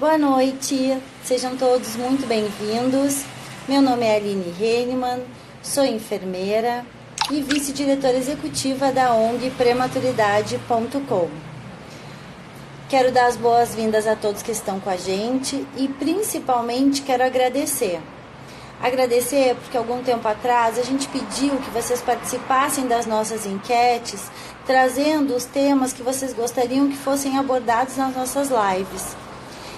Boa noite, sejam todos muito bem-vindos. Meu nome é Aline Heinemann, sou enfermeira e vice-diretora executiva da ONG Prematuridade.com. Quero dar as boas-vindas a todos que estão com a gente e principalmente quero agradecer. Agradecer porque algum tempo atrás a gente pediu que vocês participassem das nossas enquetes, trazendo os temas que vocês gostariam que fossem abordados nas nossas lives.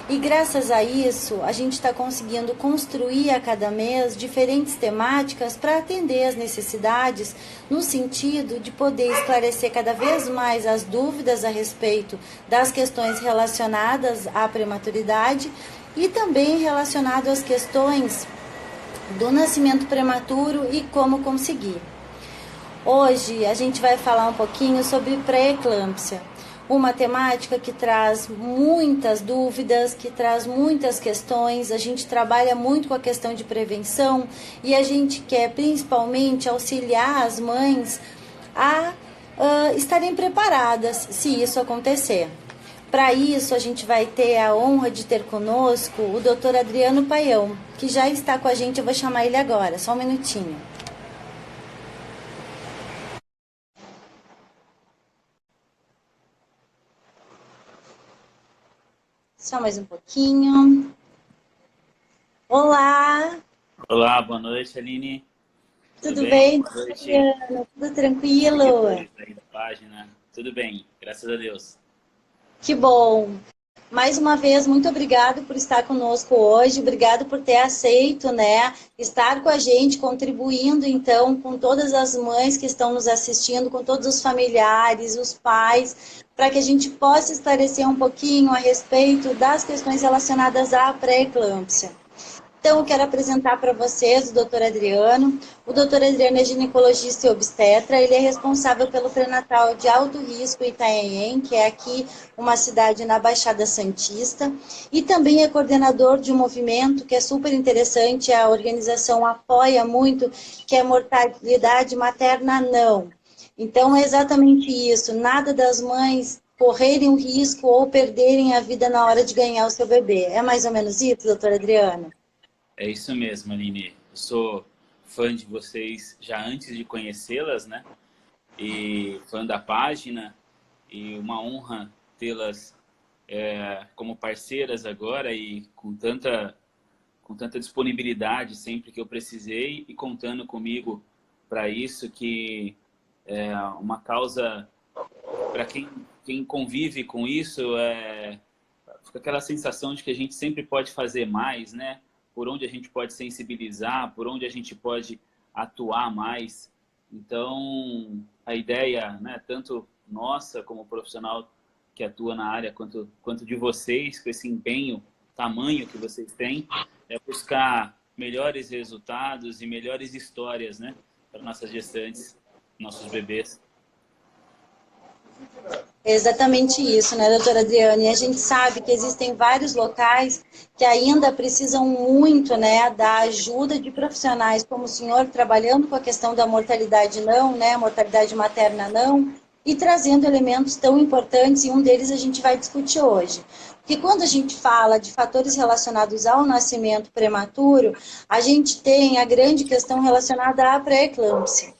E graças a isso, a gente está conseguindo construir a cada mês diferentes temáticas para atender as necessidades, no sentido de poder esclarecer cada vez mais as dúvidas a respeito das questões relacionadas à prematuridade e também relacionado às questões do nascimento prematuro e como conseguir. Hoje a gente vai falar um pouquinho sobre pré-eclâmpsia, uma temática que traz muitas dúvidas, que traz muitas questões. A gente trabalha muito com a questão de prevenção e a gente quer principalmente auxiliar as mães a estarem preparadas se isso acontecer. Para isso, a gente vai ter a honra de ter conosco o Dr. Adriano Paião, que já está com a gente. Eu vou chamar ele agora, só um minutinho. Só mais um pouquinho. Olá! Olá, boa noite, Aline. Tudo bem, Boa noite. Adriano? Tudo tranquilo? Aí da página. Tudo bem, graças a Deus. Que bom! Mais uma vez, muito obrigado por estar conosco hoje, obrigado por ter aceito, né, estar com a gente, contribuindo, então, com todas as mães que estão nos assistindo, com todos os familiares, os pais, para que a gente possa esclarecer um pouquinho a respeito das questões relacionadas à pré-eclâmpsia. Então, eu quero apresentar para vocês o doutor Adriano. O doutor Adriano é ginecologista e obstetra. Ele é responsável pelo pré-natal de alto risco Itanhaém, que é aqui uma cidade na Baixada Santista. E também é coordenador de um movimento que é super interessante, a organização apoia muito, que é mortalidade materna não. Então, é exatamente isso. Nada das mães correrem o risco ou perderem a vida na hora de ganhar o seu bebê. É mais ou menos isso, doutor Adriano? É isso mesmo, Aline. Eu sou fã de vocês já antes de conhecê-las, né? E fã da página. E uma honra tê-las como parceiras agora e com tanta disponibilidade sempre que eu precisei e contando comigo para isso, que é uma causa para quem convive com isso, fica aquela sensação de que a gente sempre pode fazer mais, né? Por onde a gente pode sensibilizar, por onde a gente pode atuar mais. Então, a ideia, né, tanto nossa como profissional que atua na área, quanto de vocês, com esse empenho, tamanho que vocês têm, é buscar melhores resultados e melhores histórias, né, para nossas gestantes, nossos bebês. É exatamente isso, né, doutora Adriana? E a gente sabe que existem vários locais que ainda precisam muito, né, da ajuda de profissionais como o senhor, trabalhando com a questão da mortalidade não, né, mortalidade materna não, e trazendo elementos tão importantes, e um deles a gente vai discutir hoje. Porque quando a gente fala de fatores relacionados ao nascimento prematuro, a gente tem a grande questão relacionada à pré-eclâmpsia.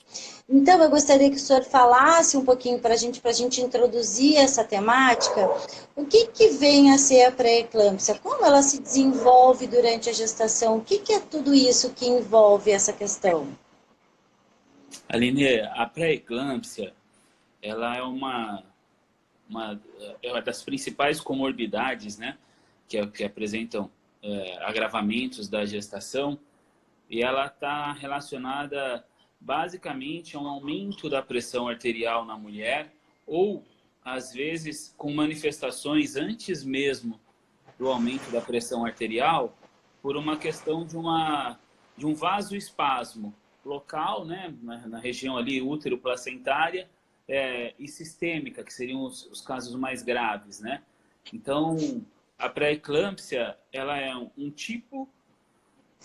Então, eu gostaria que o senhor falasse um pouquinho para a gente introduzir essa temática. O que vem a ser a pré-eclâmpsia? Como ela se desenvolve durante a gestação? O que é tudo isso que envolve essa questão? Aline, a pré-eclâmpsia, ela uma, é uma das principais comorbidades, né, que apresentam agravamentos da gestação, e ela está relacionada basicamente a um aumento da pressão arterial na mulher, ou às vezes com manifestações antes mesmo do aumento da pressão arterial, por uma questão de um vasoespasmo local, né, na região ali útero-placentária, e sistêmica, que seriam os casos mais graves, né? Então, a pré-eclâmpsia, ela é um tipo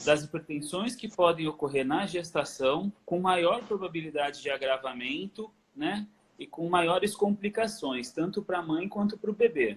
das hipertensões que podem ocorrer na gestação, com maior probabilidade de agravamento, né? E com maiores complicações, tanto para a mãe quanto para o bebê.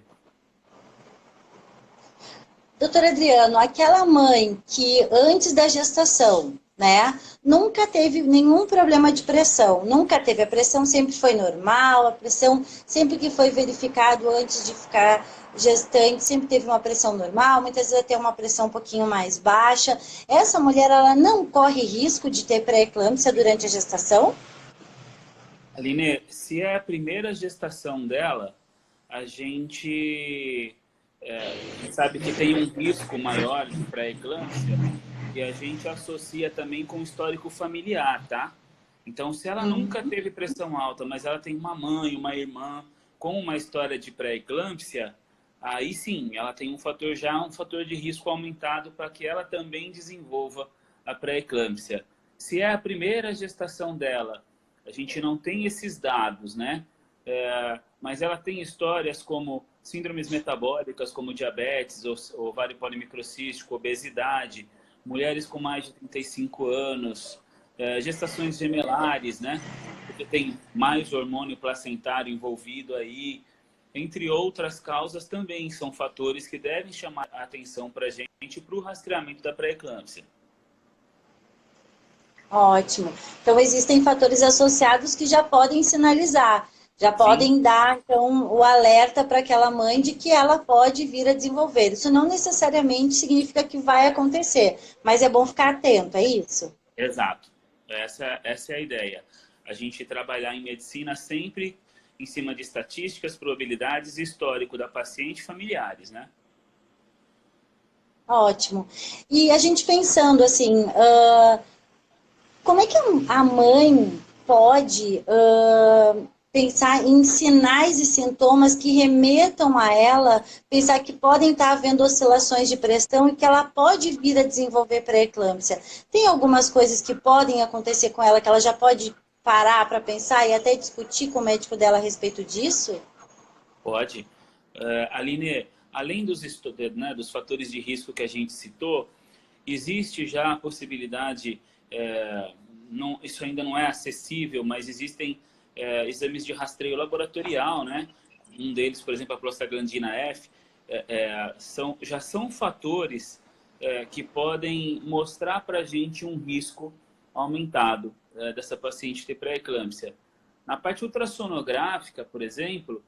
Doutor Adriano, aquela mãe que antes da gestação, né, nunca teve nenhum problema de pressão, nunca teve, a pressão sempre foi normal, a pressão sempre que foi verificado antes de ficar gestante, sempre teve uma pressão normal, muitas vezes até uma pressão um pouquinho mais baixa. Essa mulher, ela não corre risco de ter pré-eclâmpsia durante a gestação? Aline, se é a primeira gestação dela, a gente sabe que tem um risco maior de pré-eclâmpsia e a gente associa também com o histórico familiar, tá? Então, se ela nunca teve pressão alta, mas ela tem uma mãe, uma irmã com uma história de pré-eclâmpsia, aí sim, ela tem um fator de risco aumentado para que ela também desenvolva a pré-eclâmpsia. Se é a primeira gestação dela, a gente não tem esses dados, né? Mas ela tem histórias como síndromes metabólicas, como diabetes, ovário polimicrocístico, obesidade, mulheres com mais de 35 anos, gestações gemelares, né? Porque tem mais hormônio placentário envolvido aí, entre outras causas também são fatores que devem chamar a atenção para a gente para o rastreamento da pré-eclâmpsia. Ótimo. Então, existem fatores associados que já podem sinalizar, já Sim, podem dar, então, o alerta para aquela mãe de que ela pode vir a desenvolver. Isso não necessariamente significa que vai acontecer, mas é bom ficar atento, é isso? exato. Essa é a ideia. A gente trabalhar em medicina sempre em cima de estatísticas, probabilidades e histórico da paciente e familiares, né? Ótimo. E a gente pensando assim, como é que a mãe pode pensar em sinais e sintomas que remetam a ela, pensar que podem estar havendo oscilações de pressão e que ela pode vir a desenvolver pré-eclâmpsia? Tem algumas coisas que podem acontecer com ela que ela já pode parar para pensar e até discutir com o médico dela a respeito disso? Pode. Aline, além né, dos fatores de risco que a gente citou, existe já a possibilidade, não, isso ainda não é acessível, mas existem exames de rastreio laboratorial, né? Um deles, por exemplo, a prostaglandina F, já são fatores que podem mostrar para a gente um risco aumentado dessa paciente ter pré-eclâmpsia. Na parte ultrassonográfica, por exemplo,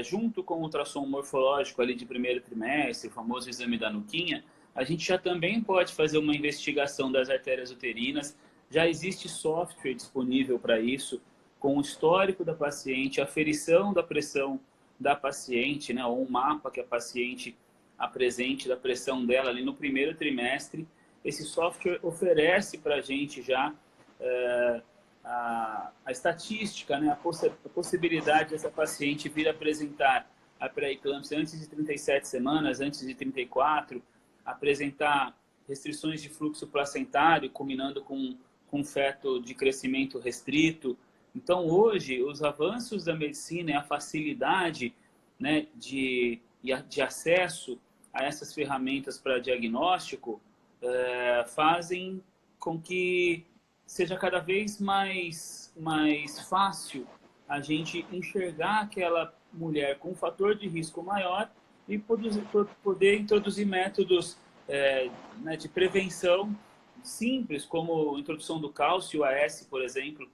junto com o ultrassom morfológico ali de primeiro trimestre, o famoso exame da nuquinha, a gente já também pode fazer uma investigação das artérias uterinas. Já existe software disponível para isso, com o histórico da paciente, aferição da pressão da paciente, né, ou um mapa que a paciente apresente da pressão dela ali no primeiro trimestre. Esse software oferece para a gente já a estatística, né, a possibilidade dessa paciente vir apresentar a pré-eclâmpsia antes de 37 semanas, antes de 34, apresentar restrições de fluxo placentário, combinando com feto de crescimento restrito. Então, hoje, os avanços da medicina e a facilidade, né, de acesso a essas ferramentas para diagnóstico fazem com que seja cada vez mais fácil a gente enxergar aquela mulher com um fator de risco maior e poder introduzir métodos né, de prevenção simples, como a introdução do cálcio, AS, por exemplo.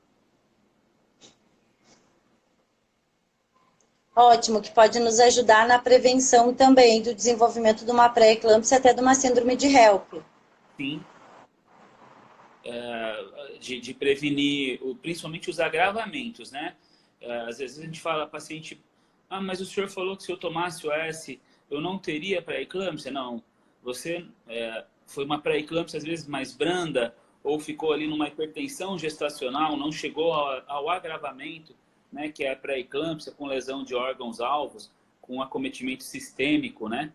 Ótimo, que pode nos ajudar na prevenção também do desenvolvimento de uma pré-eclâmpsia até de uma síndrome de HELP. Sim, de prevenir, principalmente os agravamentos, né? Às vezes a gente fala, paciente, mas o senhor falou que se eu tomasse o S, eu não teria pré-eclâmpsia? Não, você foi uma pré-eclâmpsia às vezes mais branda, ou ficou ali numa hipertensão gestacional, não chegou ao agravamento, né, que é a pré-eclâmpsia com lesão de órgãos-alvos, com acometimento sistêmico, né?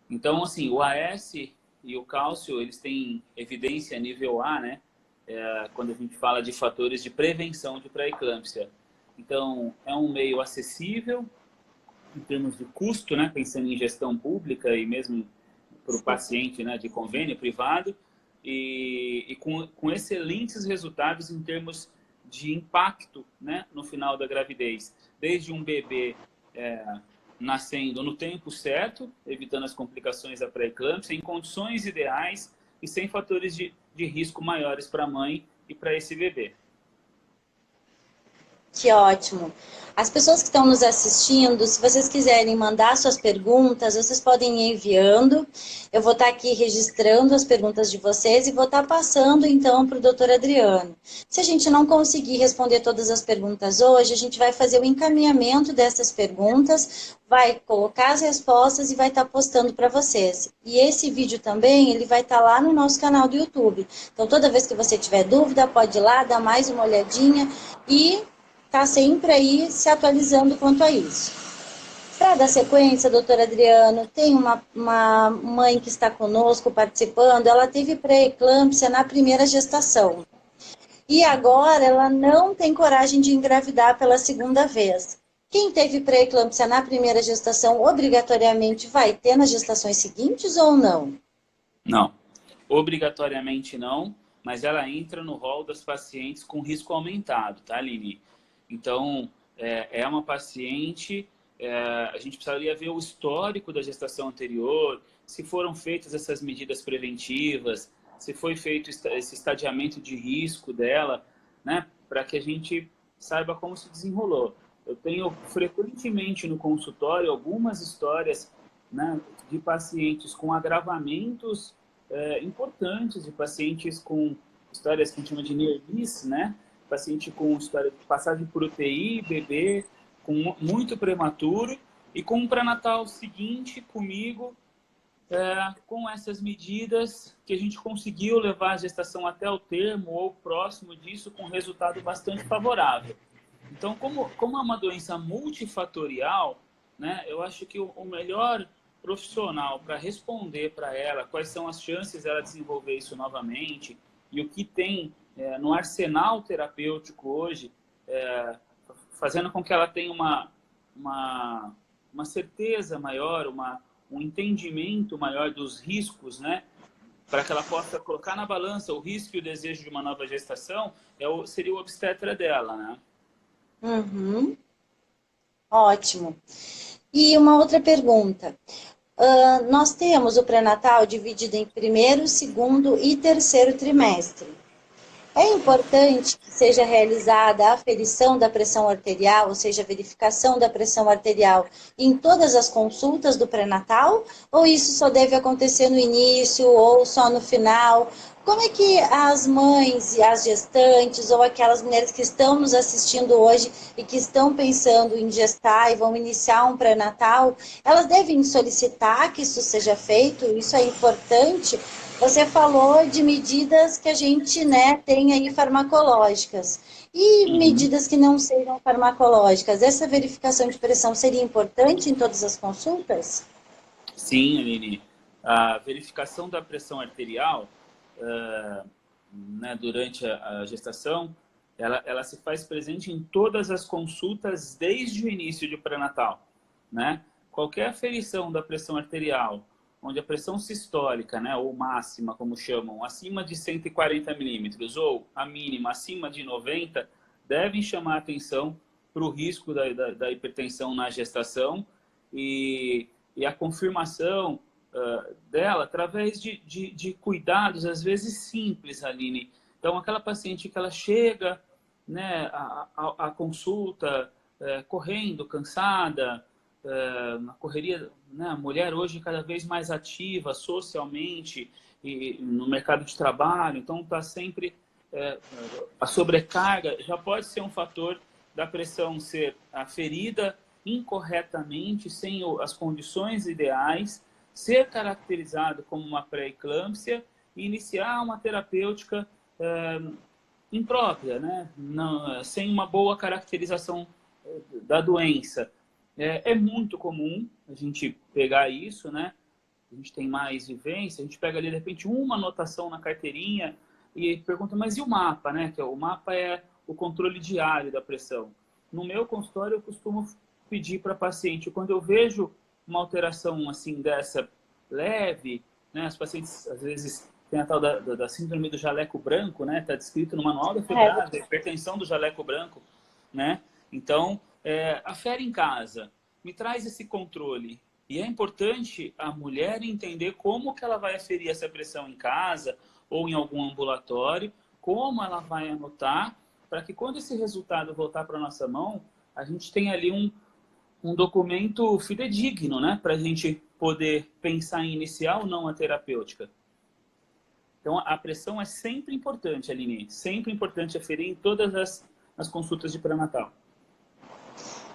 Então, assim, o AS e o cálcio, eles têm evidência nível A, né? Quando a gente fala de fatores de prevenção de pré-eclâmpsia. Então, é um meio acessível em termos de custo, né? Pensando em gestão pública e mesmo para o paciente, né? De convênio privado e com excelentes resultados em termos de impacto, né? No final da gravidez. Desde um bebê nascendo no tempo certo, evitando as complicações da pré-eclâmpsia, em condições ideais e sem fatores de risco maiores para a mãe e para esse bebê. Que ótimo. As pessoas que estão nos assistindo, se vocês quiserem mandar suas perguntas, vocês podem ir enviando. Eu vou estar aqui registrando as perguntas de vocês e vou estar passando, então, para o doutor Adriano. Se a gente não conseguir responder todas as perguntas hoje, a gente vai fazer o encaminhamento dessas perguntas, vai colocar as respostas e vai estar postando para vocês. E esse vídeo também, ele vai estar lá no nosso canal do YouTube. Então, toda vez que você tiver dúvida, pode ir lá, dar mais uma olhadinha e está sempre aí se atualizando quanto a isso. Para dar sequência, doutor Adriano, tem uma mãe que está conosco participando, ela teve pré-eclâmpsia na primeira gestação. E agora ela não tem coragem de engravidar pela segunda vez. Quem teve pré-eclâmpsia na primeira gestação, obrigatoriamente vai ter nas gestações seguintes ou não? Não, obrigatoriamente não, mas ela entra no rol das pacientes com risco aumentado, tá, Aline? Então, é uma paciente, a gente precisaria ver o histórico da gestação anterior, se foram feitas essas medidas preventivas, se foi feito esse estadiamento de risco dela, né, para que a gente saiba como se desenrolou. Eu tenho frequentemente no consultório algumas histórias, né, de pacientes com agravamentos importantes, de pacientes com histórias que a gente chama de near miss, né? Paciente com história de passagem por UTI, bebê, muito prematuro, e com um pré-natal seguinte comigo, com essas medidas que a gente conseguiu levar a gestação até o termo ou próximo disso, com resultado bastante favorável. Então, como é uma doença multifatorial, né, eu acho que o melhor profissional para responder para ela quais são as chances dela desenvolver isso novamente e o que tem no arsenal terapêutico hoje, fazendo com que ela tenha uma certeza maior, um entendimento maior dos riscos, né? Para que ela possa colocar na balança o risco e o desejo de uma nova gestação, seria o obstetra dela, né? Uhum. Ótimo. E uma outra pergunta. Nós temos o pré-natal dividido em primeiro, segundo e terceiro trimestre. É importante que seja realizada a aferição da pressão arterial, ou seja, a verificação da pressão arterial em todas as consultas do pré-natal? Ou isso só deve acontecer no início ou só no final? Como é que as mães e as gestantes ou aquelas mulheres que estão nos assistindo hoje e que estão pensando em gestar e vão iniciar um pré-natal, elas devem solicitar que isso seja feito? Isso é importante? Você falou de medidas que a gente, né, tem aí farmacológicas. E medidas que não sejam farmacológicas, essa verificação de pressão seria importante em todas as consultas? Sim, Aline. A verificação da pressão arterial, né, durante a gestação, ela se faz presente em todas as consultas desde o início do pré-natal, né? Qualquer aferição da pressão arterial, onde a pressão sistólica, né, ou máxima, como chamam, acima de 140 milímetros, ou a mínima acima de 90, devem chamar atenção para o risco da hipertensão na gestação e a confirmação dela através de cuidados, às vezes simples, Aline. Então, aquela paciente que ela chega, né, a consulta correndo, cansada, na correria, né, a mulher hoje cada vez mais ativa socialmente e no mercado de trabalho, então está sempre a sobrecarga já pode ser um fator da pressão ser aferida incorretamente, sem as condições ideais, ser caracterizado como uma pré-eclâmpsia e iniciar uma terapêutica imprópria, né? Não, sem uma boa caracterização da doença. É muito comum a gente pegar isso, né? A gente tem mais vivência, a gente pega ali, de repente, uma anotação na carteirinha e pergunta, mas e o mapa, né? Que o mapa é o controle diário da pressão. No meu consultório, eu costumo pedir para paciente, quando eu vejo uma alteração assim dessa leve, né? As pacientes, às vezes, tem a tal da síndrome do jaleco branco, né? Está descrito no manual da FEBRASA, hipertensão do jaleco branco, né? Então, afere em casa. me traz esse controle. E é importante a mulher entender como que ela vai aferir essa pressão em casa ou em algum ambulatório, como ela vai anotar, para que quando esse resultado voltar para a nossa mão, a gente tenha ali um documento fidedigno, né? Para a gente poder pensar em iniciar ou não a terapêutica. Então, a pressão é sempre importante, Aline. Sempre importante aferir em todas as consultas de pré-natal.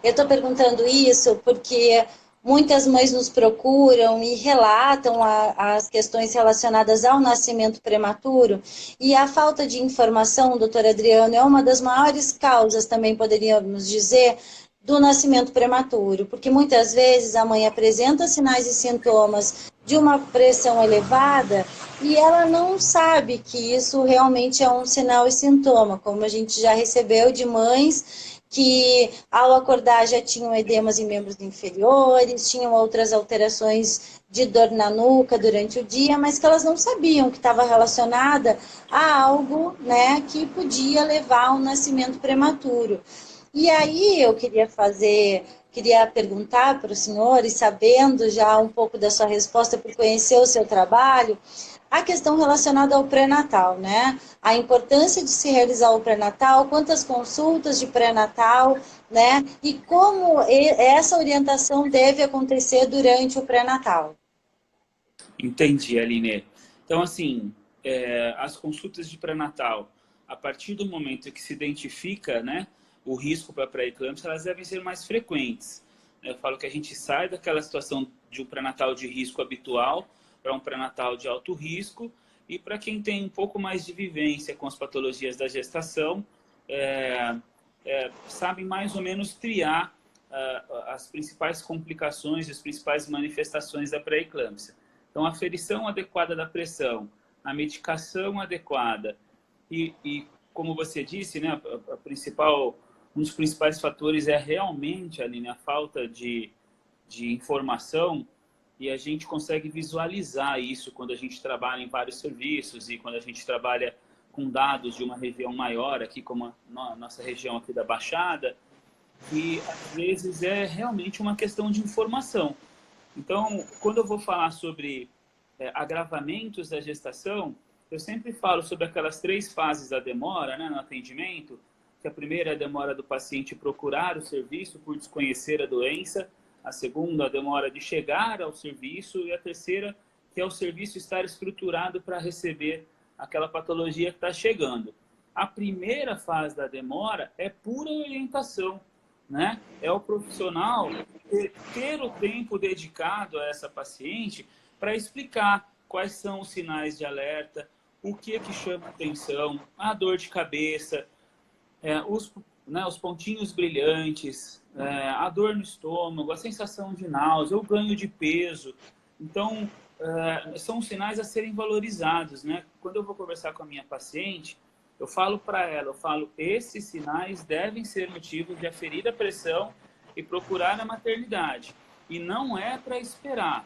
Eu estou perguntando isso porque muitas mães nos procuram e relatam as questões relacionadas ao nascimento prematuro, e a falta de informação, doutor Adriano, é uma das maiores causas, também poderíamos dizer, do nascimento prematuro, porque muitas vezes a mãe apresenta sinais e sintomas de uma pressão elevada e ela não sabe que isso realmente é um sinal e sintoma, como a gente já recebeu de mães que ao acordar já tinham edemas em membros inferiores, tinham outras alterações de dor na nuca durante o dia, mas que elas não sabiam que estava relacionada a algo, né, que podia levar a um nascimento prematuro. E aí eu queria perguntar para o senhor, e sabendo já um pouco da sua resposta por conhecer o seu trabalho, a questão relacionada ao pré-natal, né? A importância de se realizar o pré-natal, quantas consultas de pré-natal, né? E como essa orientação deve acontecer durante o pré-natal. Entendi, Aline. Então, assim, as consultas de pré-natal, a partir do momento que se identifica, né, o risco para pré-eclâmpsia, elas devem ser mais frequentes. Eu falo que a gente sai daquela situação de um pré-natal de risco habitual para um pré-natal de alto risco, e para quem tem um pouco mais de vivência com as patologias da gestação, sabe mais ou menos triar as principais complicações, as principais manifestações da pré-eclâmpsia. Então, a aferição adequada da pressão, a medicação adequada e como você disse, né, um dos principais fatores é realmente, Aline, a falta de informação, e a gente consegue visualizar isso quando a gente trabalha em vários serviços e quando a gente trabalha com dados de uma região maior, aqui como a nossa região aqui da Baixada, que às vezes é realmente uma questão de informação. Então, quando eu vou falar sobre agravamentos da gestação, eu sempre falo sobre aquelas 3 fases da demora, né, no atendimento, que a primeira é a demora do paciente procurar o serviço por desconhecer a doença, a segunda, a demora de chegar ao serviço, e a terceira, que é o serviço estar estruturado para receber aquela patologia que está chegando. A primeira fase da demora é pura orientação, né? É o profissional ter o tempo dedicado a essa paciente para explicar quais são os sinais de alerta, o que é que chama atenção, a dor de cabeça, os pontinhos brilhantes, a dor no estômago, a sensação de náusea, o ganho de peso. Então, são sinais a serem valorizados, né? Quando eu vou conversar com a minha paciente, eu falo para ela, esses sinais devem ser motivos de aferir a pressão e procurar a maternidade. E não é para esperar,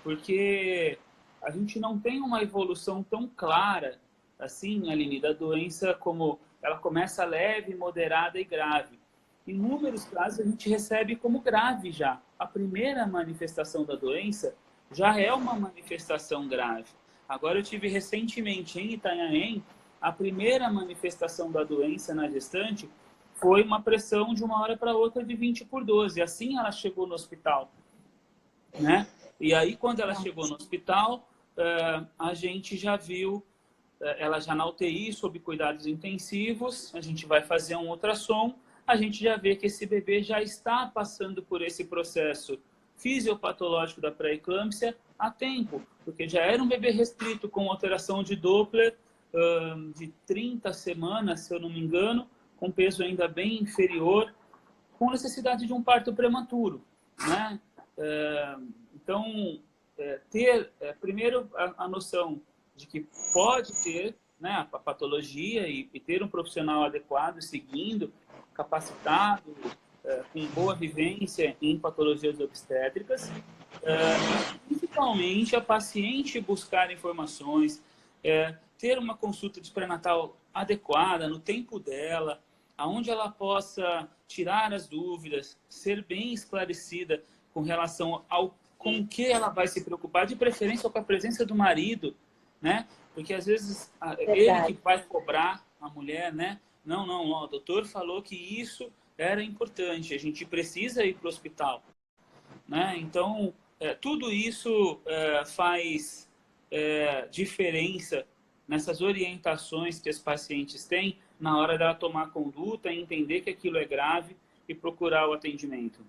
porque a gente não tem uma evolução tão clara, assim, Aline, da doença, como ela começa leve, moderada e grave. Em inúmeros casos, a gente recebe como grave já. A primeira manifestação da doença já é uma manifestação grave. Agora, eu tive recentemente em Itanhaém, a primeira manifestação da doença na gestante foi uma pressão de uma hora para outra de 20/12. Assim ela chegou no hospital, né? E aí, quando ela chegou no hospital, a gente já viu ela já na UTI, sob cuidados intensivos, a gente vai fazer um ultrassom, a gente já vê que esse bebê já está passando por esse processo fisiopatológico da pré-eclâmpsia há tempo, porque já era um bebê restrito com alteração de Doppler de 30 semanas, se eu não me engano, com peso ainda bem inferior, com necessidade de um parto prematuro, né? Então, ter primeiro a noção de que pode ter, né, a patologia e ter um profissional adequado, seguindo, capacitado, com boa vivência em patologias obstétricas, e principalmente a paciente buscar informações, ter uma consulta de pré-natal adequada, no tempo dela, aonde ela possa tirar as dúvidas, ser bem esclarecida com relação ao com que ela vai se preocupar, de preferência com a presença do marido, né? Porque às vezes ele que Verdade. vai cobrar a mulher, né? Não, não, ó, o doutor falou que isso era importante, a gente precisa ir para o hospital, né? Então, tudo isso faz diferença nessas orientações que as pacientes têm na hora dela tomar conduta, entender que aquilo é grave e procurar o atendimento.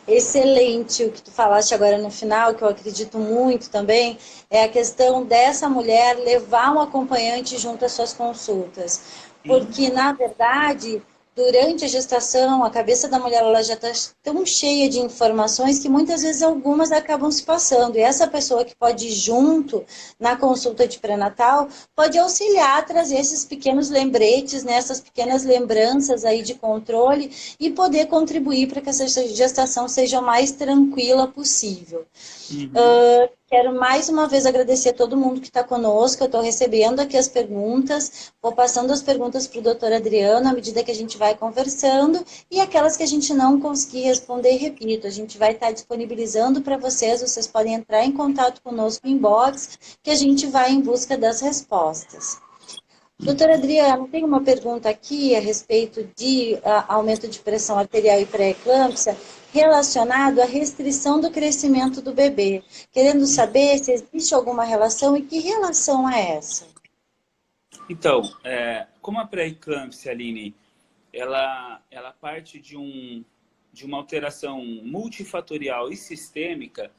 Excelente o que tu falaste agora no final, que eu acredito muito também, é a questão dessa mulher levar um acompanhante junto às suas consultas. Sim. Porque, na verdade, durante a gestação, a cabeça da mulher ela já está tão cheia de informações que muitas vezes algumas acabam se passando. E essa pessoa que pode ir junto na consulta de pré-natal pode auxiliar a trazer esses pequenos lembretes, né, essas pequenas lembranças aí de controle e poder contribuir para que essa gestação seja o mais tranquila possível. Uhum. Quero mais uma vez agradecer a todo mundo que está conosco. Eu estou recebendo aqui as perguntas, vou passando as perguntas para o doutor Adriano à medida que a gente vai conversando, e aquelas que a gente não conseguir responder, repito, a gente vai estar disponibilizando para vocês, vocês podem entrar em contato conosco em inbox, que a gente vai em busca das respostas. Doutor Adriano, tem uma pergunta aqui a respeito de aumento de pressão arterial e pré-eclâmpsia relacionado à restrição do crescimento do bebê. Querendo saber se existe alguma relação e que relação é essa? Então, como a pré-eclâmpsia, Aline, ela parte de uma alteração multifatorial e sistêmica,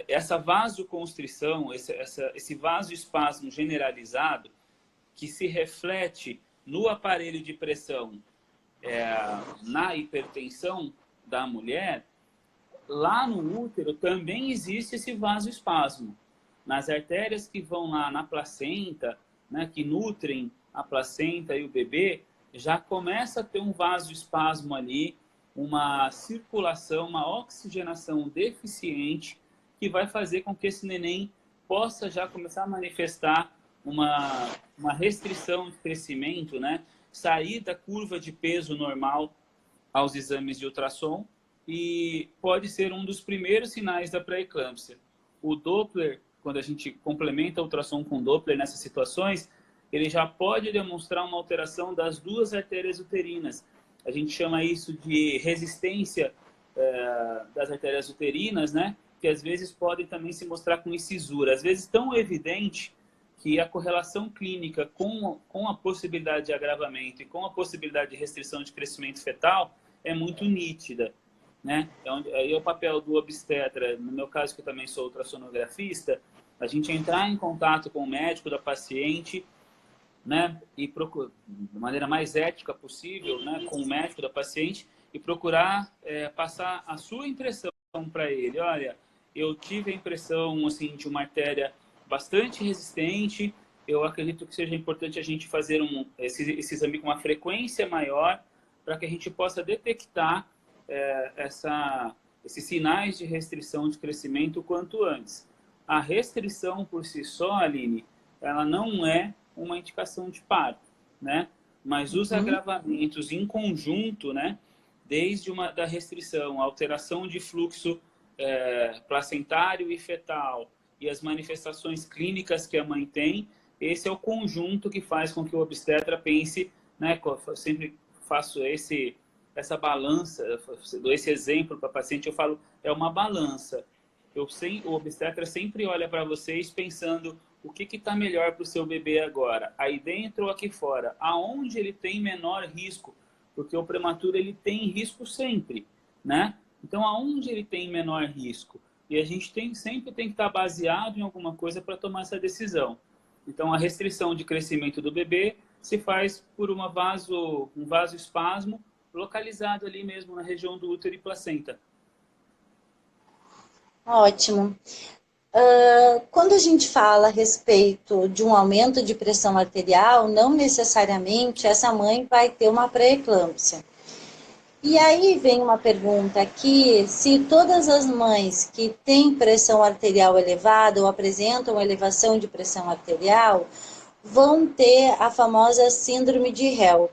essa vasoconstrição, esse vasoespasmo generalizado, que se reflete no aparelho de pressão, na hipertensão da mulher, lá no útero também existe esse vasoespasmo. Nas artérias que vão lá na placenta, né, que nutrem a placenta e o bebê, já começa a ter um vasoespasmo ali, uma circulação, uma oxigenação deficiente, que vai fazer com que esse neném possa já começar a manifestar uma restrição de crescimento, né? Sair da curva de peso normal aos exames de ultrassom, e pode ser um dos primeiros sinais da pré-eclâmpsia. O Doppler, quando a gente complementa o ultrassom com Doppler nessas situações, ele já pode demonstrar uma alteração das duas artérias uterinas. A gente chama isso de resistência das artérias uterinas, né? Que às vezes podem também se mostrar com incisura. Às vezes tão evidente que a correlação clínica com a possibilidade de agravamento e com a possibilidade de restrição de crescimento fetal é muito nítida, né? Então, aí é o papel do obstetra, no meu caso que eu também sou ultrassonografista, a gente entrar em contato com o médico da paciente, né? E procurar, de maneira mais ética possível, né? Com o médico da paciente, e procurar passar a sua impressão para ele. Olha, eu tive a impressão assim, de uma artéria bastante resistente, eu acredito que seja importante a gente fazer esse exame com uma frequência maior, para que a gente possa detectar esses sinais de restrição de crescimento o quanto antes. A restrição por si só, Aline, ela não é uma indicação de parto, né? Mas os agravamentos em conjunto, né? Desde da restrição, a alteração de fluxo placentário e fetal, e as manifestações clínicas que a mãe tem, esse é o conjunto que faz com que o obstetra pense, né? Eu sempre faço essa balança, eu dou esse exemplo para a paciente, eu falo, é uma balança. O obstetra sempre olha para vocês pensando o que está melhor para o seu bebê agora, aí dentro ou aqui fora, aonde ele tem menor risco, porque o prematuro ele tem risco sempre, né? Então, aonde ele tem menor risco? E a gente sempre tem que estar baseado em alguma coisa para tomar essa decisão. Então, a restrição de crescimento do bebê se faz por um vasoespasmo localizado ali mesmo na região do útero e placenta. Ótimo. Quando a gente fala a respeito de um aumento de pressão arterial, não necessariamente essa mãe vai ter uma pré-eclâmpsia. E aí vem uma pergunta aqui, se todas as mães que têm pressão arterial elevada ou apresentam elevação de pressão arterial vão ter a famosa síndrome de HELP.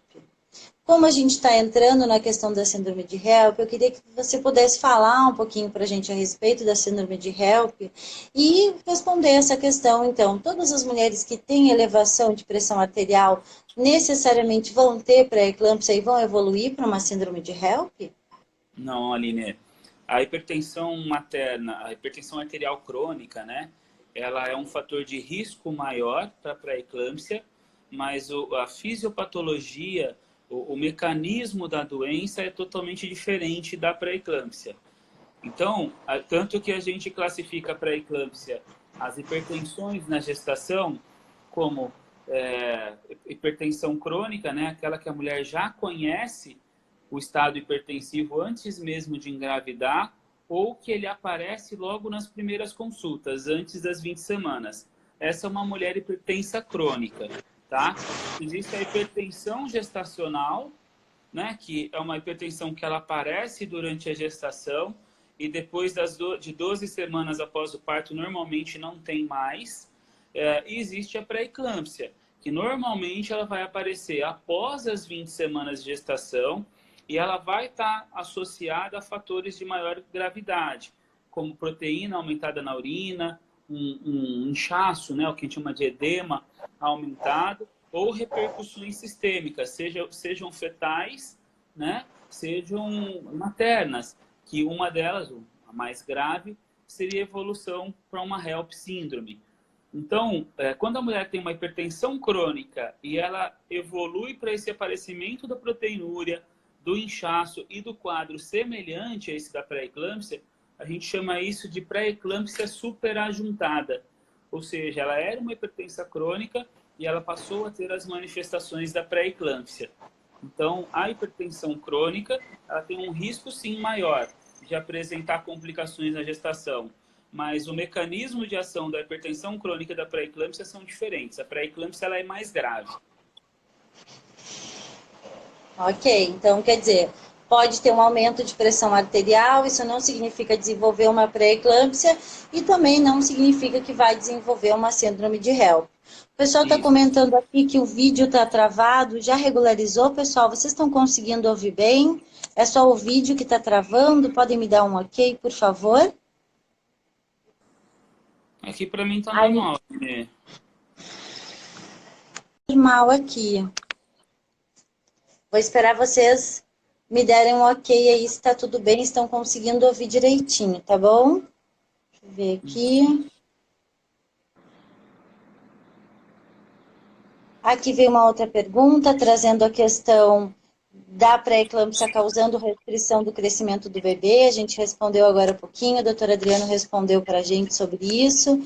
como a gente está entrando na questão da síndrome de HELP, eu queria que você pudesse falar um pouquinho para a gente a respeito da síndrome de HELP e responder essa questão. Então, todas as mulheres que têm elevação de pressão arterial necessariamente vão ter pré-eclâmpsia e vão evoluir para uma síndrome de HELP? Não, Aline. A hipertensão materna, a hipertensão arterial crônica, né? Ela é um fator de risco maior para a pré-eclâmpsia, mas a fisiopatologia, o mecanismo da doença é totalmente diferente da pré-eclâmpsia. Então, tanto que a gente classifica a pré-eclâmpsia, as hipertensões na gestação, como hipertensão crônica, né? Aquela que a mulher já conhece o estado hipertensivo antes mesmo de engravidar, ou que ele aparece logo nas primeiras consultas, antes das 20 semanas. Essa é uma mulher hipertensa crônica, tá? Existe a hipertensão gestacional, né, que é uma hipertensão que ela aparece durante a gestação e depois de 12 semanas após o parto, normalmente não tem mais. E existe a pré-eclâmpsia, que normalmente ela vai aparecer após as 20 semanas de gestação, e ela vai estar associada a fatores de maior gravidade, como proteína aumentada na urina, um inchaço, né, o que a gente chama de edema aumentado, ou repercussões sistêmicas, sejam fetais, né, sejam maternas, que uma delas, a mais grave, seria a evolução para uma HELP síndrome. Então, quando a mulher tem uma hipertensão crônica e ela evolui para esse aparecimento da proteinúria, do inchaço e do quadro semelhante a esse da pré-eclâmpsia, a gente chama isso de pré-eclâmpsia superajuntada. Ou seja, ela era uma hipertensa crônica e ela passou a ter as manifestações da pré-eclâmpsia. Então, a hipertensão crônica, ela tem um risco sim maior de apresentar complicações na gestação, mas o mecanismo de ação da hipertensão crônica e da pré-eclâmpsia são diferentes. A pré-eclâmpsia ela é mais grave. Ok, então quer dizer, pode ter um aumento de pressão arterial, isso não significa desenvolver uma pré-eclâmpsia e também não significa que vai desenvolver uma síndrome de HELP. O pessoal está comentando aqui que o vídeo está travado, já regularizou, pessoal? Vocês estão conseguindo ouvir bem? É só o vídeo que está travando? Podem me dar um ok, por favor? Aqui para mim está normal. Né? Normal aqui. Vou esperar vocês me derem um ok aí, se tá tudo bem, estão conseguindo ouvir direitinho, tá bom? Deixa eu ver aqui. Aqui veio uma outra pergunta, trazendo a questão da pré-eclâmpsia causando restrição do crescimento do bebê. A gente respondeu agora um pouquinho, a doutora Adriano respondeu para a gente sobre isso.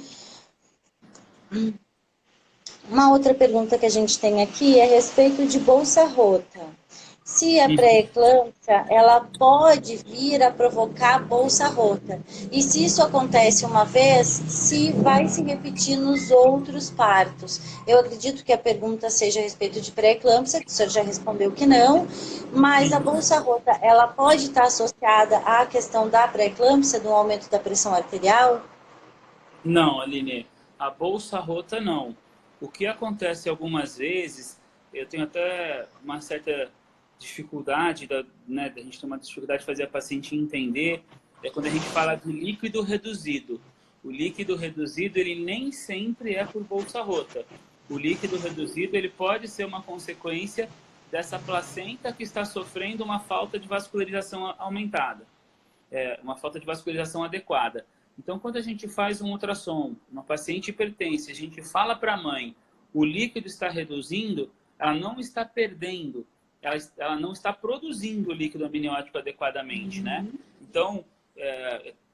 Uma outra pergunta que a gente tem aqui é a respeito de bolsa rota. Se a pré-eclâmpsia, ela pode vir a provocar bolsa rota. E se isso acontece uma vez, se vai se repetir nos outros partos. Eu acredito que a pergunta seja a respeito de pré-eclâmpsia, que o senhor já respondeu que não, mas a bolsa rota, ela pode estar associada à questão da pré-eclâmpsia, do aumento da pressão arterial? Não, Aline, a bolsa rota não. O que acontece algumas vezes, eu tenho até uma certa dificuldade, né, a gente tem uma dificuldade de fazer a paciente entender, é quando a gente fala de líquido reduzido. O líquido reduzido, ele nem sempre é por bolsa rota. O líquido reduzido, ele pode ser uma consequência dessa placenta que está sofrendo uma falta de vascularização aumentada, uma falta de vascularização adequada. Então, quando a gente faz um ultrassom, uma paciente hipertensa, a gente fala para a mãe, o líquido está reduzindo, ela não está perdendo, ela não está produzindo o líquido amniótico adequadamente, né? Então,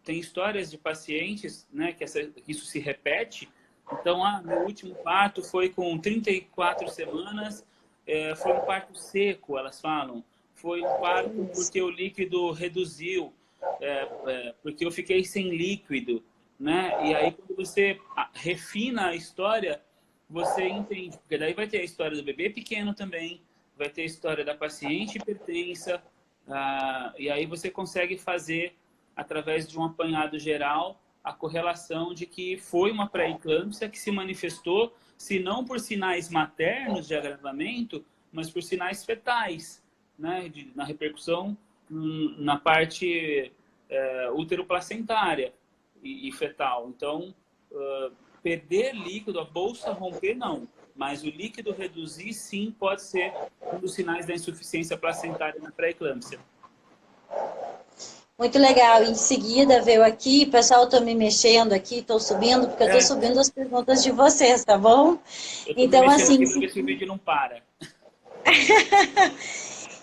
tem histórias de pacientes, né, que isso se repete. Então, meu último parto foi com 34 semanas, foi um parto seco, elas falam. Foi um parto porque o líquido reduziu, porque eu fiquei sem líquido, né? E aí, quando você refina a história, você entende. Porque daí vai ter a história do bebê pequeno também, vai ter a história da paciente hipertensa, e aí você consegue fazer, através de um apanhado geral, a correlação de que foi uma pré-eclâmpsia que se manifestou, se não por sinais maternos de agravamento, mas por sinais fetais, né, na repercussão na parte útero-placentária e fetal. Então, perder líquido, a bolsa romper, não. Mas o líquido reduzir, sim, pode ser um dos sinais da insuficiência placentária na pré-eclâmpsia. Muito legal. Em seguida veio aqui, pessoal, estou me mexendo aqui, estou subindo, porque eu estou subindo as perguntas de vocês, tá bom? Eu estou Então, me mexendo assim, aqui para ver se o vídeo não para.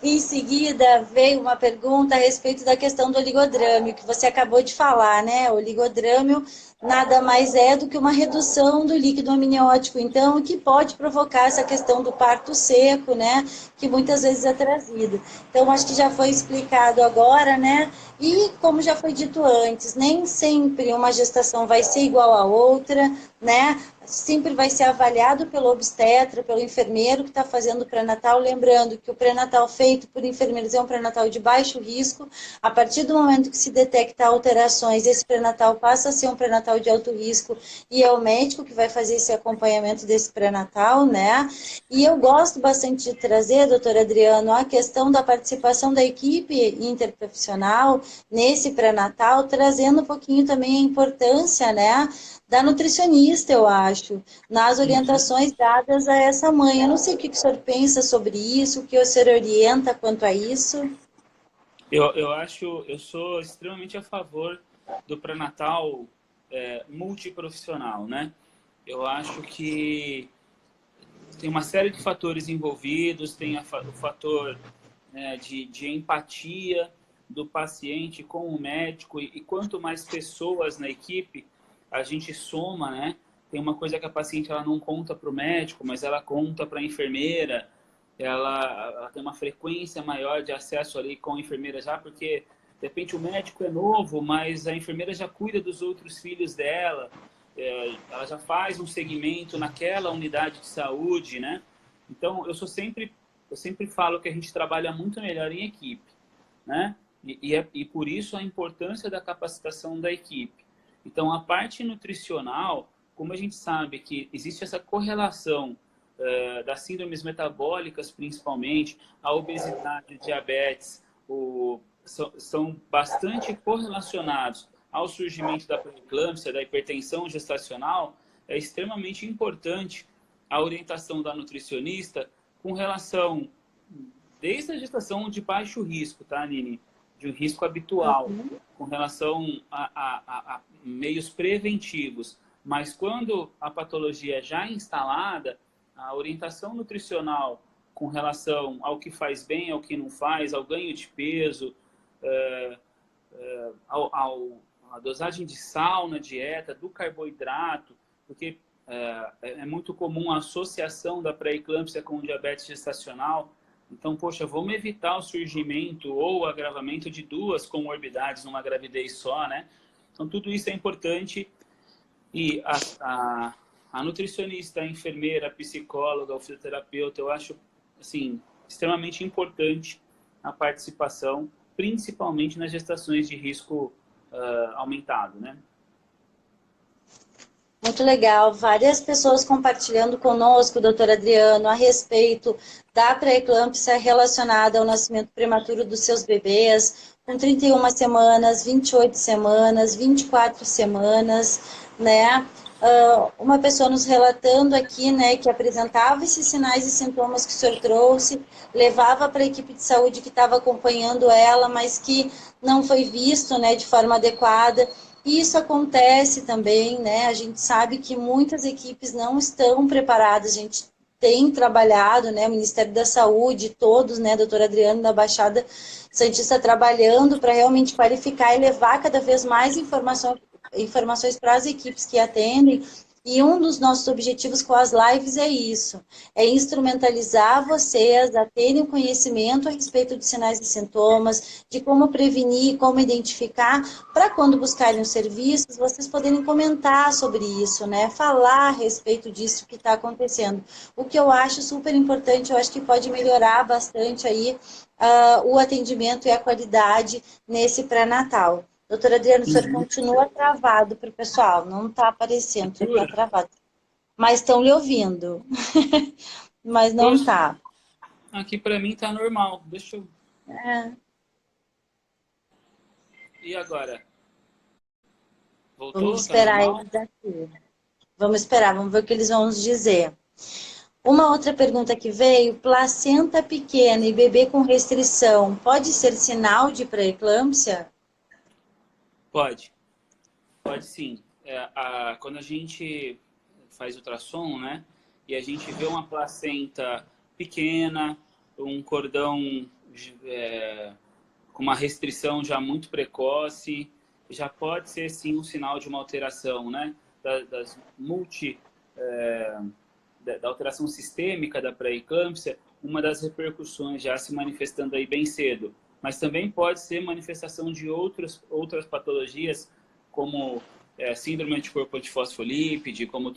em seguida, veio uma pergunta a respeito da questão do oligodrâmio, que você acabou de falar, né? O oligodrâmio nada mais é do que uma redução do líquido amniótico, então, que pode provocar essa questão do parto seco, né? Que muitas vezes é trazido. Então, acho que já foi explicado agora, né? E, como já foi dito antes, nem sempre uma gestação vai ser igual a outra, né? Sempre vai ser avaliado pelo obstetra, pelo enfermeiro que está fazendo o pré-natal, lembrando que o pré-natal feito por enfermeiros é um pré-natal de baixo risco. A partir do momento que se detecta alterações, esse pré-natal passa a ser um pré-natal de alto risco e é o médico que vai fazer esse acompanhamento desse pré-natal, né? E eu gosto bastante de trazer, doutor Adriano, a questão da participação da equipe interprofissional nesse pré-natal, trazendo um pouquinho também a importância, né, da nutricionista, eu acho, nas orientações dadas a essa mãe. Eu não sei o que o senhor pensa sobre isso, o que o senhor orienta quanto a isso. Eu sou extremamente a favor do pré-natal multiprofissional, né? Eu acho que tem uma série de fatores envolvidos, tem o fator de empatia do paciente com o médico, e quanto mais pessoas na equipe a gente soma, né? Tem uma coisa que a paciente ela não conta para o médico, mas ela conta para a enfermeira, ela tem uma frequência maior de acesso ali com a enfermeira já, porque de repente o médico é novo, mas a enfermeira já cuida dos outros filhos dela, ela já faz um segmento naquela unidade de saúde, né? Então, eu sempre falo que a gente trabalha muito melhor em equipe, né? E por isso a importância da capacitação da equipe. Então, a parte nutricional, como a gente sabe que existe essa correlação das síndromes metabólicas, principalmente, a obesidade, o diabetes, são bastante correlacionados ao surgimento da pré-eclâmpsia, da hipertensão gestacional. É extremamente importante a orientação da nutricionista com relação, desde a gestação de baixo risco, tá, Nini? De um risco habitual, com relação a meios preventivos. Mas quando a patologia já é instalada, a orientação nutricional com relação ao que faz bem, ao que não faz, ao ganho de peso, a dosagem de sal na dieta, do carboidrato, porque é muito comum a associação da pré-eclâmpsia com o diabetes gestacional. Então, poxa, vamos evitar o surgimento ou o agravamento de duas comorbidades numa gravidez só, né? Então, tudo isso é importante. E a nutricionista, a enfermeira, a psicóloga, o fisioterapeuta, eu acho, assim, extremamente importante a participação, principalmente nas gestações de risco aumentado, né? Muito legal, várias pessoas compartilhando conosco, doutor Adriano, a respeito da pré-eclâmpsia relacionada ao nascimento prematuro dos seus bebês, com 31 semanas, 28 semanas, 24 semanas, né? Uma pessoa nos relatando aqui, né, que apresentava esses sinais e sintomas que o senhor trouxe, levava para a equipe de saúde que estava acompanhando ela, mas que não foi visto, né, de forma adequada. E isso acontece também, né? A gente sabe que muitas equipes não estão preparadas, a gente tem trabalhado, né? O Ministério da Saúde, todos, né? Doutor Adriano da Baixada Santista trabalhando para realmente qualificar e levar cada vez mais informações para as equipes que atendem. E um dos nossos objetivos com as lives é isso, é instrumentalizar vocês a terem conhecimento a respeito de sinais e sintomas, de como prevenir, como identificar, para quando buscarem os serviços, vocês poderem comentar sobre isso, né? Falar a respeito disso que está acontecendo. O que eu acho super importante, eu acho que pode melhorar bastante aí o atendimento e a qualidade nesse pré-natal. Doutora Adriano, o senhor continua travado para o pessoal, não está aparecendo, está travado. Mas estão lhe ouvindo. Mas não está. Aqui para mim tá normal. Deixa eu... É. E agora? Vamos Voltou? Tá esperar normal? eles aqui. Vamos esperar, vamos ver o que eles vão nos dizer. Uma outra pergunta que veio: placenta pequena e bebê com restrição pode ser sinal de pré-eclâmpsia? Pode. Pode sim. Quando a gente faz ultrassom, né? E a gente vê uma placenta pequena, um cordão com uma restrição já muito precoce, já pode ser sim um sinal de uma alteração, né? Das multi, da alteração sistêmica da pré-eclâmpsia, uma das repercussões já se manifestando aí bem cedo. Mas também pode ser manifestação de outras patologias, como síndrome anticorpo antifosfolípide, como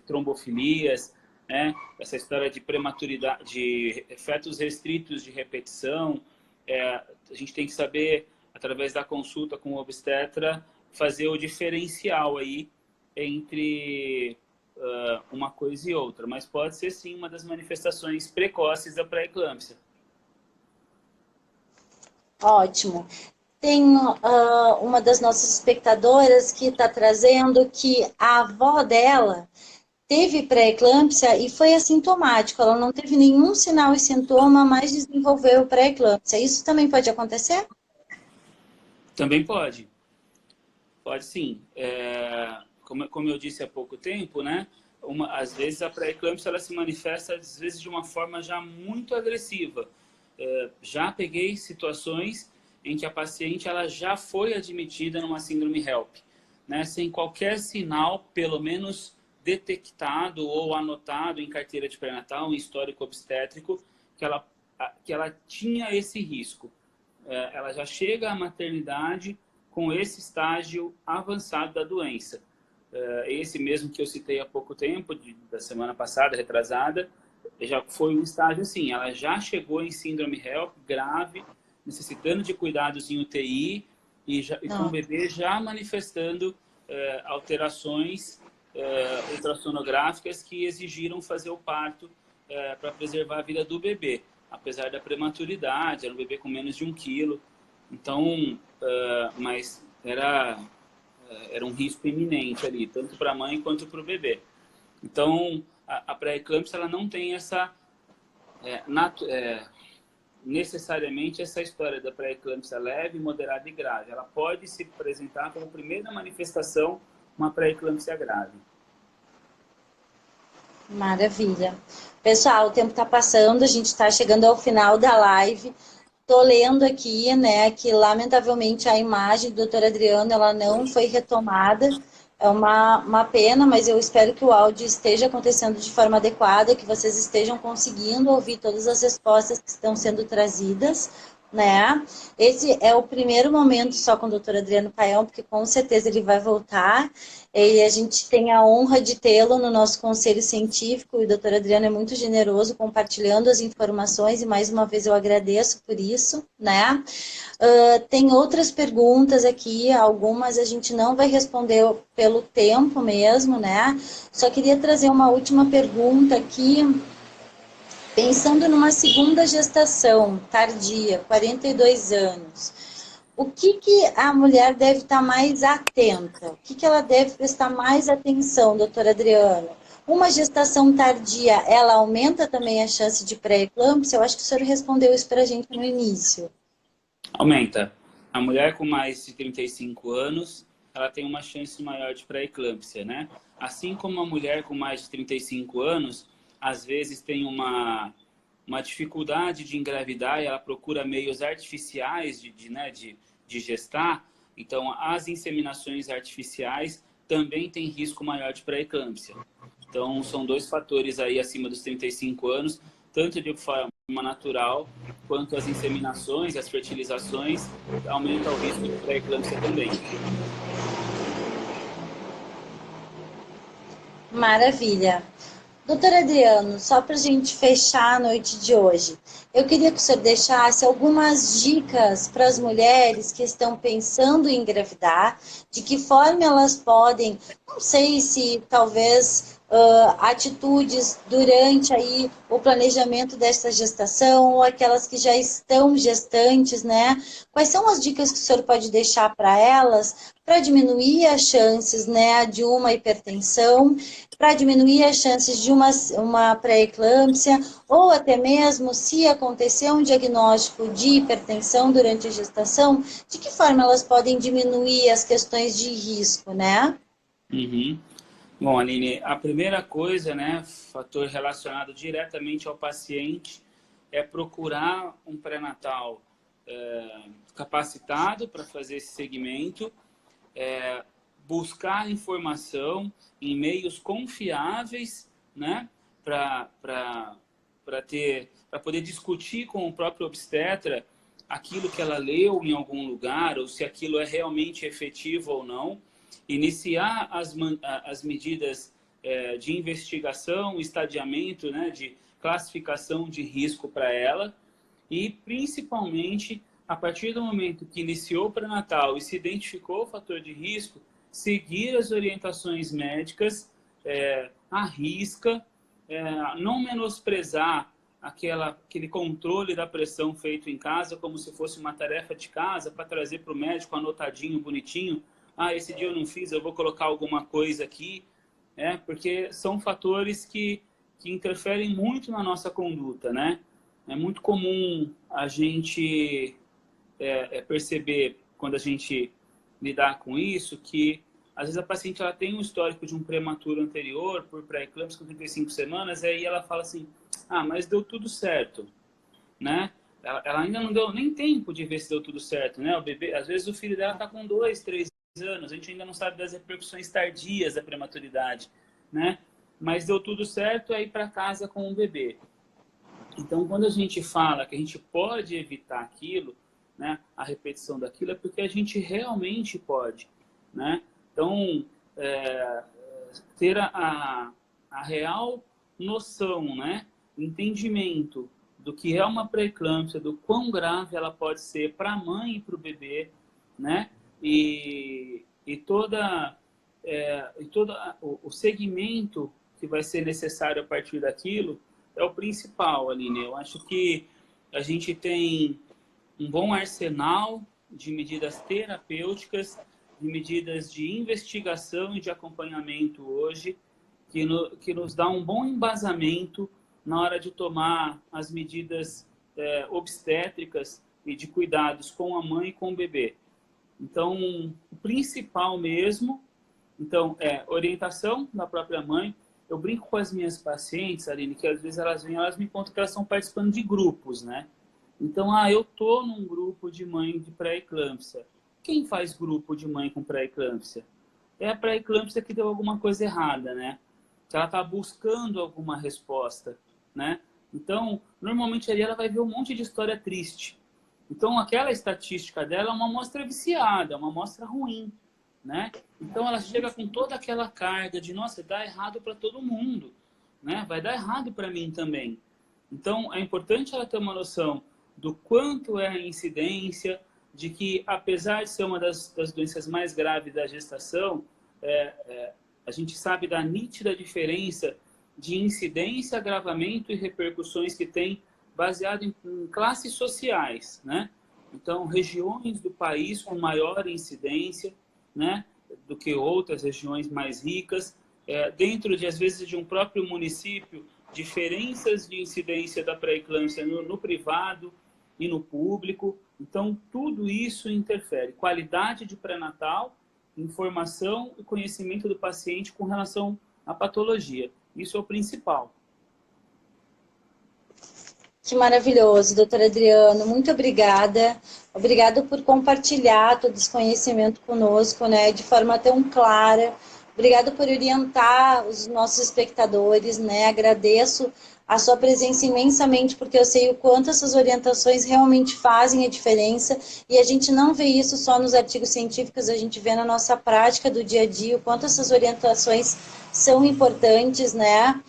trombofilias, né? Essa história de prematuridade, de fetos restritos de repetição. A gente tem que saber, através da consulta com o obstetra, fazer o diferencial aí entre uma coisa e outra, mas pode ser sim uma das manifestações precoces da pré-eclâmpsia. Ótimo. Tem uma das nossas espectadoras que está trazendo que a avó dela teve pré-eclâmpsia e foi assintomático. Ela não teve nenhum sinal e sintoma, mas desenvolveu pré-eclâmpsia. Isso também pode acontecer? Também pode. Pode sim. Como eu disse há pouco tempo, né? Às vezes a pré-eclâmpsia ela se manifesta às vezes de uma forma já muito agressiva. Já peguei situações em que a paciente ela já foi admitida numa síndrome HELP, né? Sem qualquer sinal, pelo menos detectado ou anotado em carteira de pré-natal, em histórico obstétrico, que ela tinha esse risco. Ela já chega à maternidade com esse estágio avançado da doença. Esse mesmo que eu citei há pouco tempo, da semana passada, retrasada, já foi um estágio assim, ela já chegou em síndrome HELP grave, necessitando de cuidados em UTI e com o bebê já manifestando alterações ultrassonográficas que exigiram fazer o parto para preservar a vida do bebê, apesar da prematuridade, era um bebê com menos de 1 quilo, então, mas era um risco iminente ali, tanto para a mãe quanto para o bebê. Então, a pré-eclâmpsia ela não tem essa necessariamente essa história da pré-eclâmpsia leve, moderada e grave. Ela pode se apresentar como primeira manifestação uma pré-eclâmpsia grave. Maravilha. Pessoal, o tempo está passando, a gente está chegando ao final da live. Estou lendo aqui, né, que lamentavelmente a imagem do doutor Adriano ela não foi retomada. É uma pena, mas eu espero que o áudio esteja acontecendo de forma adequada, que vocês estejam conseguindo ouvir todas as respostas que estão sendo trazidas, né? Esse é o primeiro momento só com o doutor Adriano Paião, porque com certeza ele vai voltar. E a gente tem a honra de tê-lo no nosso conselho científico. O doutor Adriano é muito generoso compartilhando as informações e mais uma vez eu agradeço por isso, né? Tem outras perguntas aqui, algumas a gente não vai responder pelo tempo mesmo, né? Só queria trazer uma última pergunta aqui. Pensando numa segunda gestação tardia, 42 anos, o que a mulher deve estar mais atenta? O que ela deve prestar mais atenção, doutora Adriana? Uma gestação tardia, ela aumenta também a chance de pré-eclâmpsia? Eu acho que o senhor respondeu isso para a gente no início. Aumenta. A mulher com mais de 35 anos, ela tem uma chance maior de pré-eclâmpsia, né? Assim como a mulher com mais de 35 anos, às vezes tem uma dificuldade de engravidar e ela procura meios artificiais de gestar. Então, as inseminações artificiais também têm risco maior de pré-eclâmpsia. Então, são 2 fatores aí acima dos 35 anos, tanto de forma natural, quanto as inseminações, as fertilizações, aumentam o risco de pré-eclâmpsia também. Maravilha. Doutor Adriano, só para a gente fechar a noite de hoje, eu queria que o senhor deixasse algumas dicas para as mulheres que estão pensando em engravidar, de que forma elas podem, não sei se talvez atitudes durante aí o planejamento desta gestação, ou aquelas que já estão gestantes, né? Quais são as dicas que o senhor pode deixar para elas para diminuir as chances, né, de uma hipertensão, para diminuir as chances de uma pré-eclâmpsia, ou até mesmo se acontecer um diagnóstico de hipertensão durante a gestação, de que forma elas podem diminuir as questões de risco, né? Uhum. Bom, Aline, a primeira coisa, né, fator relacionado diretamente ao paciente, é procurar um pré-natal capacitado para fazer esse segmento, buscar informação em meios confiáveis, né, para poder discutir com o próprio obstetra aquilo que ela leu em algum lugar, ou se aquilo é realmente efetivo ou não. Iniciar as medidas de investigação, estadiamento, né, de classificação de risco para ela, e principalmente a partir do momento que iniciou o pré-natal e se identificou o fator de risco, seguir as orientações médicas à risca, não menosprezar aquele controle da pressão feito em casa como se fosse uma tarefa de casa para trazer para o médico anotadinho, bonitinho. Ah, esse dia eu não fiz, eu vou colocar alguma coisa aqui, porque são fatores que interferem muito na nossa conduta, né? É muito comum a gente perceber, quando a gente lidar com isso, que às vezes a paciente ela tem um histórico de um prematuro anterior, por pré-eclâmpsia com 35 semanas, e aí ela fala assim, ah, mas deu tudo certo, né? Ela ainda não deu nem tempo de ver se deu tudo certo, né? O bebê, às vezes o filho dela está com 2, 3 anos, a gente ainda não sabe das repercussões tardias da prematuridade, né? Mas deu tudo certo, é ir para casa com o bebê. Então, quando a gente fala que a gente pode evitar aquilo, né, a repetição daquilo, é porque a gente realmente pode, né? Então, ter a real noção, né, entendimento do que é uma pré-eclâmpsia, do quão grave ela pode ser para a mãe e para o bebê, né? E todo o segmento que vai ser necessário a partir daquilo é o principal, Aline. Eu acho que a gente tem um bom arsenal de medidas terapêuticas, de medidas de investigação e de acompanhamento hoje, que nos dá um bom embasamento na hora de tomar as medidas obstétricas e de cuidados com a mãe e com o bebê. Então, o principal mesmo, então, é orientação da própria mãe. Eu brinco com as minhas pacientes, Aline, que às vezes elas me contam que elas estão participando de grupos, né? Então, eu tô num grupo de mãe de pré-eclâmpsia. Quem faz grupo de mãe com pré-eclâmpsia? É a pré-eclâmpsia que deu alguma coisa errada, né? Que ela está buscando alguma resposta, né? Então, normalmente ali ela vai ver um monte de história triste. Então, aquela estatística dela é uma amostra viciada, é uma amostra ruim, né? Então, ela chega com toda aquela carga de, nossa, dá errado para todo mundo, né? Vai dar errado para mim também. Então, é importante ela ter uma noção do quanto é a incidência, de que, apesar de ser uma das doenças mais graves da gestação, a gente sabe da nítida diferença de incidência, agravamento e repercussões que tem baseado em classes sociais, né? Então, regiões do país com maior incidência, né, do que outras regiões mais ricas, dentro de, às vezes, de um próprio município, diferenças de incidência da pré-eclâmpsia no privado e no público. Então, tudo isso interfere. Qualidade de pré-natal, informação e conhecimento do paciente com relação à patologia. Isso é o principal. Que maravilhoso, doutor Adriano. Muito obrigada. Obrigado por compartilhar todo esse conhecimento conosco, né, de forma tão clara. Obrigado por orientar os nossos espectadores, né? Agradeço a sua presença imensamente, porque eu sei o quanto essas orientações realmente fazem a diferença, e a gente não vê isso só nos artigos científicos, a gente vê na nossa prática do dia a dia, o quanto essas orientações são importantes, né?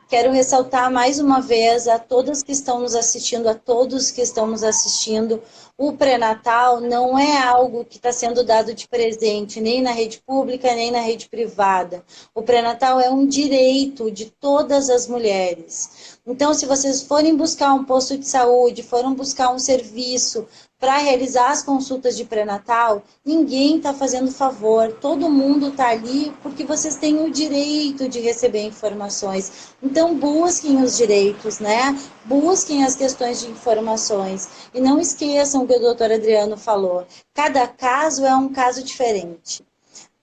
Quero ressaltar mais uma vez a todas que estão nos assistindo, a todos que estão nos assistindo, o pré-natal não é algo que está sendo dado de presente, nem na rede pública, nem na rede privada. O pré-natal é um direito de todas as mulheres. Então, se vocês forem buscar um posto de saúde, forem buscar um serviço para realizar as consultas de pré-natal, ninguém está fazendo favor, todo mundo está ali porque vocês têm o direito de receber informações. Então, busquem os direitos, né? Busquem as questões de informações. E não esqueçam o que o doutor Adriano falou. Cada caso é um caso diferente.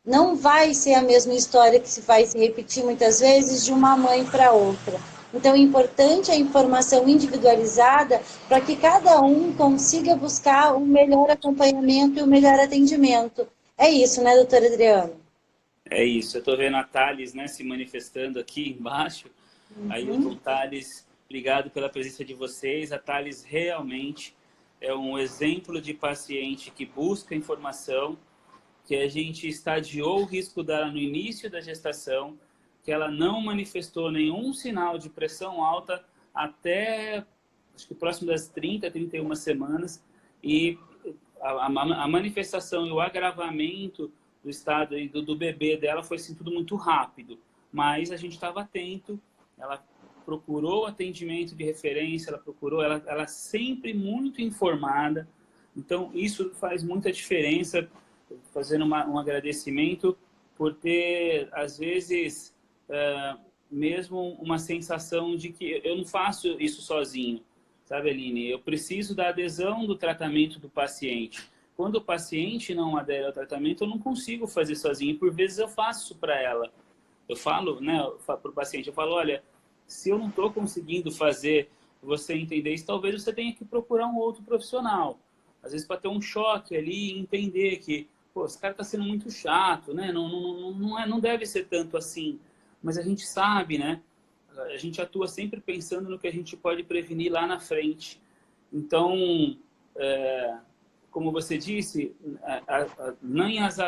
Não vai ser a mesma história que se vai se repetir muitas vezes de uma mãe para outra. Então, é importante a informação individualizada para que cada um consiga buscar o melhor acompanhamento e o melhor atendimento. É isso, né, doutor Adriano? É isso. Eu estou vendo a Thales, né, se manifestando aqui embaixo. Ailton, Thales, obrigado pela presença de vocês. A Thales realmente é um exemplo de paciente que busca informação, que a gente estadiou o risco dela no início da gestação, que ela não manifestou nenhum sinal de pressão alta até, acho que próximo das 30, 31 semanas, e a manifestação e o agravamento do estado do bebê dela foi assim, tudo muito rápido, mas a gente estava atento, ela procurou atendimento de referência, ela sempre muito informada, então isso faz muita diferença, fazendo um agradecimento por ter, às vezes, mesmo uma sensação de que eu não faço isso sozinho, sabe, Aline? Eu preciso da adesão do tratamento do paciente. Quando o paciente não adere ao tratamento, eu não consigo fazer sozinho. E por vezes eu faço isso para ela. Eu falo, né, para o paciente, eu falo, olha, se eu não estou conseguindo fazer você entender isso, talvez você tenha que procurar um outro profissional. Às vezes para ter um choque ali e entender que, pô, esse cara está sendo muito chato, né? Não deve ser tanto assim. Mas a gente sabe, né? A gente atua sempre pensando no que a gente pode prevenir lá na frente. Então, como você disse, nem as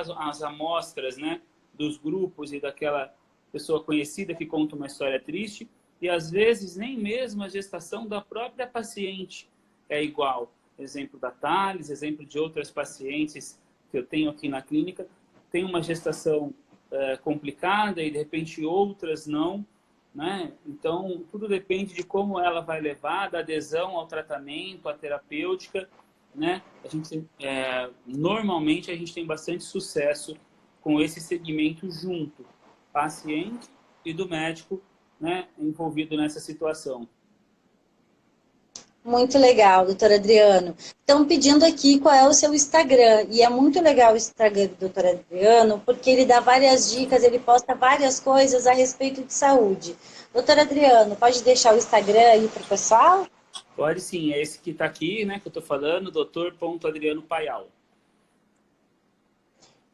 amostras, né, dos grupos e daquela pessoa conhecida que conta uma história triste, e às vezes nem mesmo a gestação da própria paciente é igual. Exemplo da Thales, exemplo de outras pacientes que eu tenho aqui na clínica, tem uma gestação complicada e de repente outras não, né? Então tudo depende de como ela vai levar, da adesão ao tratamento, à terapêutica, né? Normalmente a gente tem bastante sucesso com esse segmento junto, paciente e do médico, né, envolvido nessa situação. Muito legal, doutor Adriano. Estão pedindo aqui qual é o seu Instagram. E é muito legal o Instagram do doutor Adriano, porque ele dá várias dicas, ele posta várias coisas a respeito de saúde. Doutor Adriano, pode deixar o Instagram aí para o pessoal? Pode sim, é esse que está aqui, né, que eu estou falando, Dr. Paial.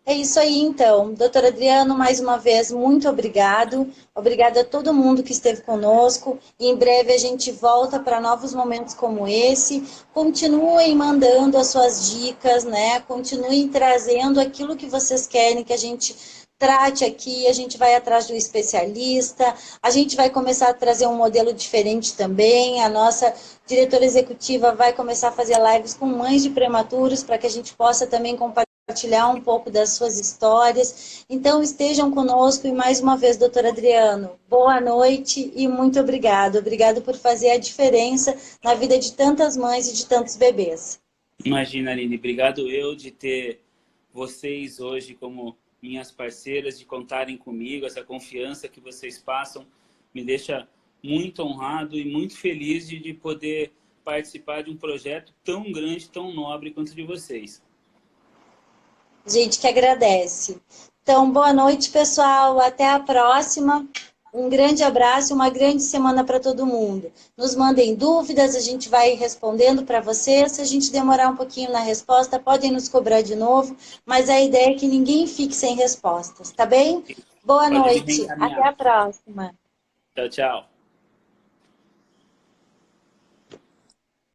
É isso aí, então. Doutor Adriano, mais uma vez, muito obrigado. Obrigada a todo mundo que esteve conosco. E em breve a gente volta para novos momentos como esse. Continuem mandando as suas dicas, né? Continuem trazendo aquilo que vocês querem que a gente trate aqui. A gente vai atrás do especialista. A gente vai começar a trazer um modelo diferente também. A nossa diretora executiva vai começar a fazer lives com mães de prematuros para que a gente possa também compartilhar um pouco das suas histórias. Então, estejam conosco e mais uma vez, doutor Adriano, boa noite e muito obrigado. Obrigado por fazer a diferença na vida de tantas mães e de tantos bebês. Imagina, Aline, obrigado eu de ter vocês hoje como minhas parceiras, de contarem comigo, essa confiança que vocês passam me deixa muito honrado e muito feliz de poder participar de um projeto tão grande, tão nobre quanto o de vocês. Gente que agradece. Então, boa noite, pessoal. Até a próxima. Um grande abraço e uma grande semana para todo mundo. Nos mandem dúvidas, a gente vai respondendo para vocês. Se a gente demorar um pouquinho na resposta, podem nos cobrar de novo, mas a ideia é que ninguém fique sem respostas, tá bem? Boa Pode me noite. Até reencaminhar. a próxima. Tchau, tchau.